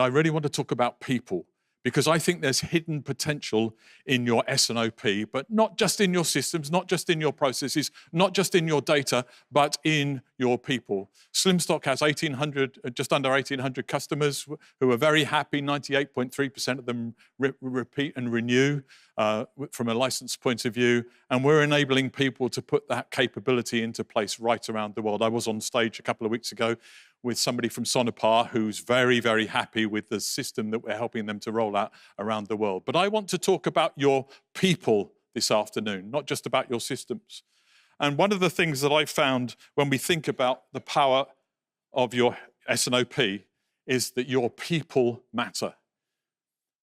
I really want to talk about people, because I think there's hidden potential in your S&OP, but not just in your systems, not just in your processes, not just in your data, but in your people. Slimstock has 1,800, just under 1,800 customers who are very happy. 98.3% of them repeat and renew from a license point of view. And we're enabling people to put that capability into place right around the world. I was on stage a couple of weeks ago with somebody from Sonepar who's very, very happy with the system that we're helping them to roll out around the world. But I want to talk about your people this afternoon, not just about your systems. And one of the things that I found when we think about the power of your S&OP is that your people matter.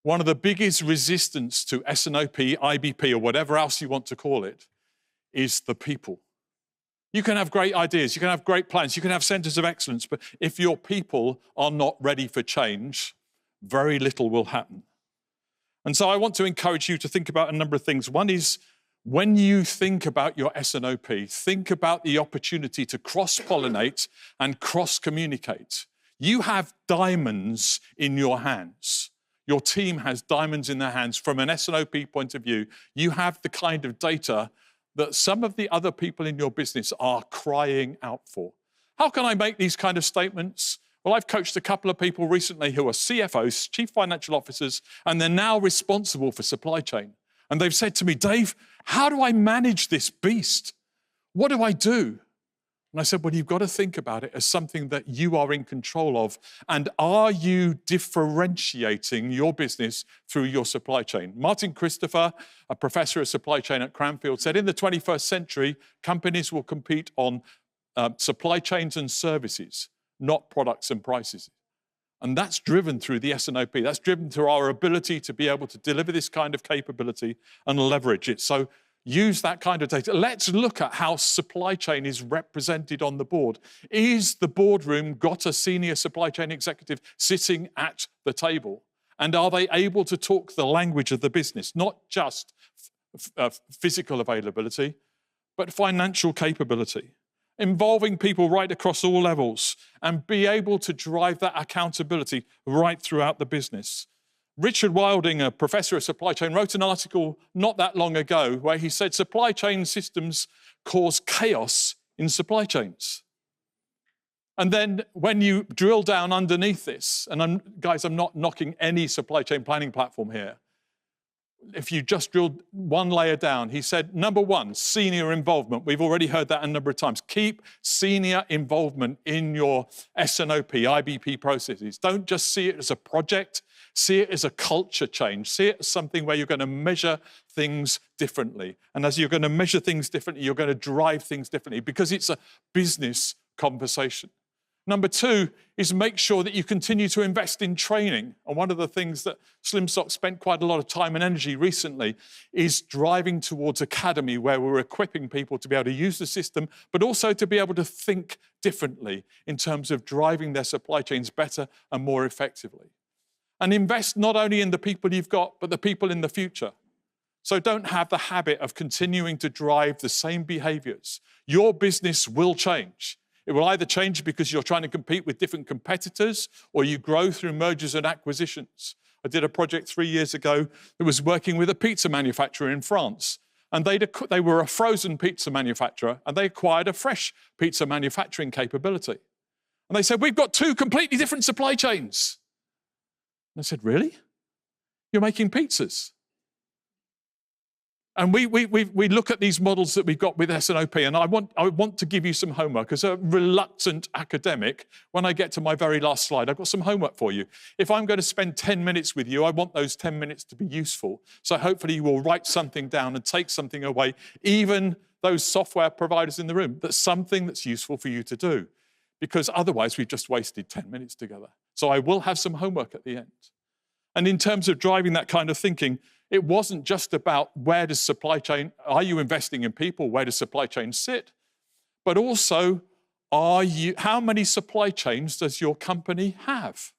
One of the biggest resistance to S&OP, IBP, or whatever else you want to call it, is the people. You can have great ideas, you can have great plans, you can have centers of excellence, but if your people are not ready for change, very little will happen. And so I want to encourage you to think about a number of things. One is, when you think about your S&OP, think about the opportunity to cross-pollinate and cross-communicate. You have diamonds in your hands. Your team has diamonds in their hands. From an S&OP point of view, you have the kind of data that some of the other people in your business are crying out for. How can I make these kind of statements? Well, I've coached a couple of people recently who are CFOs, chief financial officers, and they're now responsible for supply chain. And they've said to me, Dave, how do I manage this beast? What do I do? And I said, well, you've got to think about it as something that you are in control of. And are you differentiating your business through your supply chain? Martin Christopher, a professor of supply chain at Cranfield, said in the 21st century, companies will compete on supply chains and services, not products and prices. And that's driven through the S&OP. That's driven through our ability to be able to deliver this kind of capability and leverage it. So use that kind of data. Let's look at how supply chain is represented on the board. Is the boardroom got a senior supply chain executive sitting at the table? And are they able to talk the language of the business? Not just physical availability, but financial capability. Involving people right across all levels and be able to drive that accountability right throughout the business. Richard Wilding, a professor of supply chain, wrote an article not that long ago where he said supply chain systems cause chaos in supply chains. And then when you drill down underneath this, and guys, I'm not knocking any supply chain planning platform here. If you just drilled one layer down, he said, number one, senior involvement. We've already heard that a number of times. Keep senior involvement in your S&OP, IBP processes. Don't just see it as a project. See it as a culture change. See it as something where you're going to measure things differently. And as you're going to measure things differently, you're going to drive things differently because it's a business conversation. Number two is make sure that you continue to invest in training. And one of the things that Slimstock spent quite a lot of time and energy recently is driving towards academy, where we're equipping people to be able to use the system, but also to be able to think differently in terms of driving their supply chains better and more effectively. And invest not only in the people you've got, but the people in the future. So don't have the habit of continuing to drive the same behaviors. Your business will change. It will either change because you're trying to compete with different competitors, or you grow through mergers and acquisitions. I did a project 3 years ago that was working with a pizza manufacturer in France. And they were a frozen pizza manufacturer, and they acquired a fresh pizza manufacturing capability. And they said, we've got two completely different supply chains. And I said, really? You're making pizzas? And we look at these models that we've got with S&OP, and I want to give you some homework. As a reluctant academic, when I get to my very last slide, I've got some homework for you. If I'm going to spend 10 minutes with you, I want those 10 minutes to be useful. So hopefully you will write something down and take something away, even those software providers in the room, that's something that's useful for you to do. Because otherwise we've just wasted 10 minutes together. So I will have some homework at the end. And in terms of driving that kind of thinking, it wasn't just about where does supply chain, are you investing in people, where does supply chain sit? But also, how many supply chains does your company have?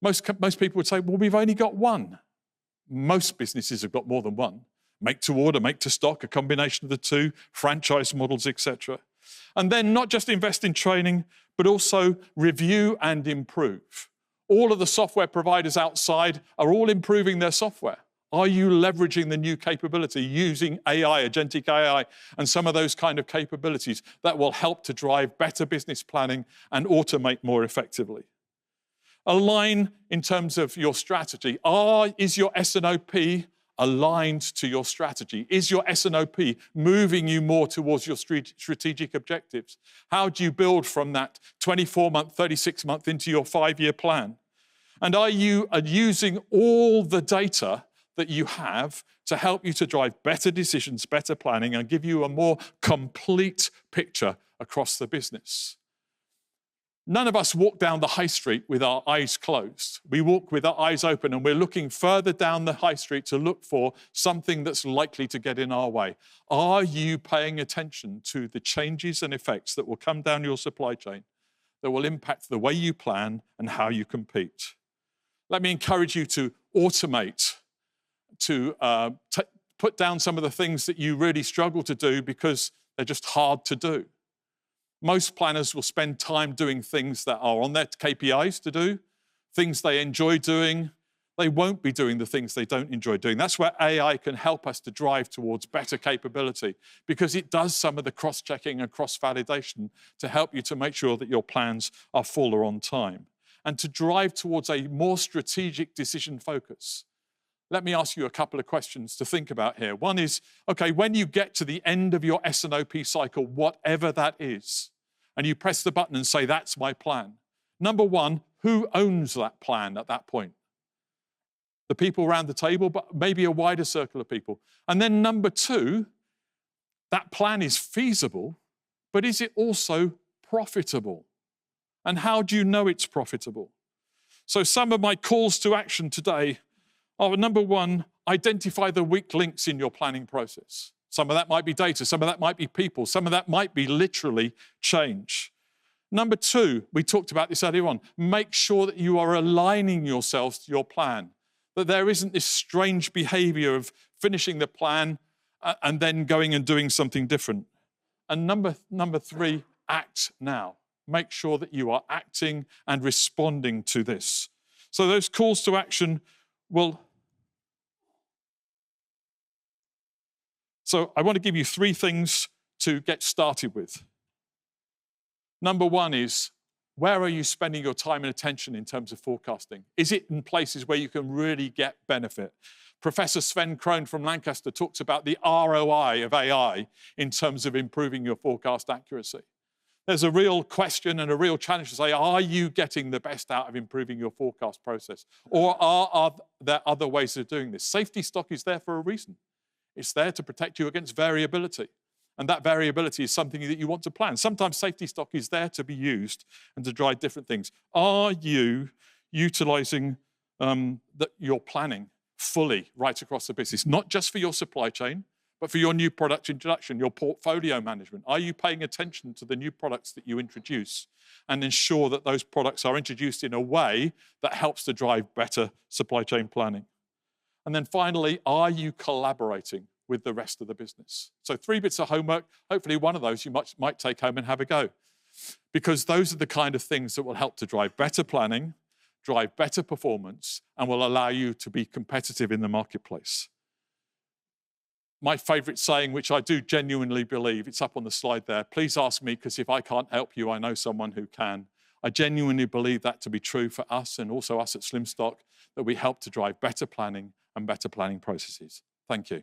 Most people would say, well, we've only got one. Most businesses have got more than one. Make to order, make to stock, a combination of the two, franchise models, etc. And then not just invest in training, but also review and improve. All of the software providers outside are all improving their software. Are you leveraging the new capability using AI, agentic AI, and some of those kind of capabilities that will help to drive better business planning and automate more effectively? Align in terms of your strategy. Is your S&OP aligned to your strategy? Is your S&OP moving you more towards your strategic objectives? How do you build from that 24-month, 36-month into your 5-year plan? And are you using all the data that you have to help you to drive better decisions, better planning, and give you a more complete picture across the business? None of us walk down the high street with our eyes closed. We walk with our eyes open, and we're looking further down the high street to look for something that's likely to get in our way. Are you paying attention to the changes and effects that will come down your supply chain that will impact the way you plan and how you compete? Let me encourage you to automate, to put down some of the things that you really struggle to do because they're just hard to do. Most planners will spend time doing things that are on their KPIs to do, things they enjoy doing. They won't be doing the things they don't enjoy doing. That's where AI can help us to drive towards better capability, because it does some of the cross-checking and cross-validation to help you to make sure that your plans are full or on time, and to drive towards a more strategic decision focus. Let me ask you a couple of questions to think about here. One is, okay, when you get to the end of your S&OP cycle, whatever that is, and you press the button and say, that's my plan. Number one, who owns that plan at that point? The people around the table, but maybe a wider circle of people. And then number two, that plan is feasible, but is it also profitable? And how do you know it's profitable? So some of my calls to action today are, number one, identify the weak links in your planning process. Some of that might be data, some of that might be people, some of that might be literally change. Number two, we talked about this earlier on, make sure that you are aligning yourselves to your plan, that there isn't this strange behavior of finishing the plan and then going and doing something different. And number three, act now. Make sure that you are acting and responding to this. So those calls to action will... So I want to give you 3 things to get started with. Number one is, where are you spending your time and attention in terms of forecasting? Is it in places where you can really get benefit? Professor Sven Krohn from Lancaster talks about the ROI of AI in terms of improving your forecast accuracy. There's a real question and a real challenge to say, are you getting the best out of improving your forecast process? Or are there other ways of doing this? Safety stock is there for a reason. It's there to protect you against variability. And that variability is something that you want to plan. Sometimes safety stock is there to be used and to drive different things. Are you utilizing your planning fully right across the business? Not just for your supply chain, but for your new product introduction, your portfolio management. Are you paying attention to the new products that you introduce and ensure that those products are introduced in a way that helps to drive better supply chain planning? And then finally, are you collaborating with the rest of the business? So 3 bits of homework. Hopefully one of those you might take home and have a go, because those are the kind of things that will help to drive better planning, drive better performance, and will allow you to be competitive in the marketplace. My favorite saying, which I do genuinely believe, it's up on the slide there, please ask me, because if I can't help you, I know someone who can. I genuinely believe that to be true for us, and also us at Slimstock, that we help to drive better planning and better planning processes. Thank you.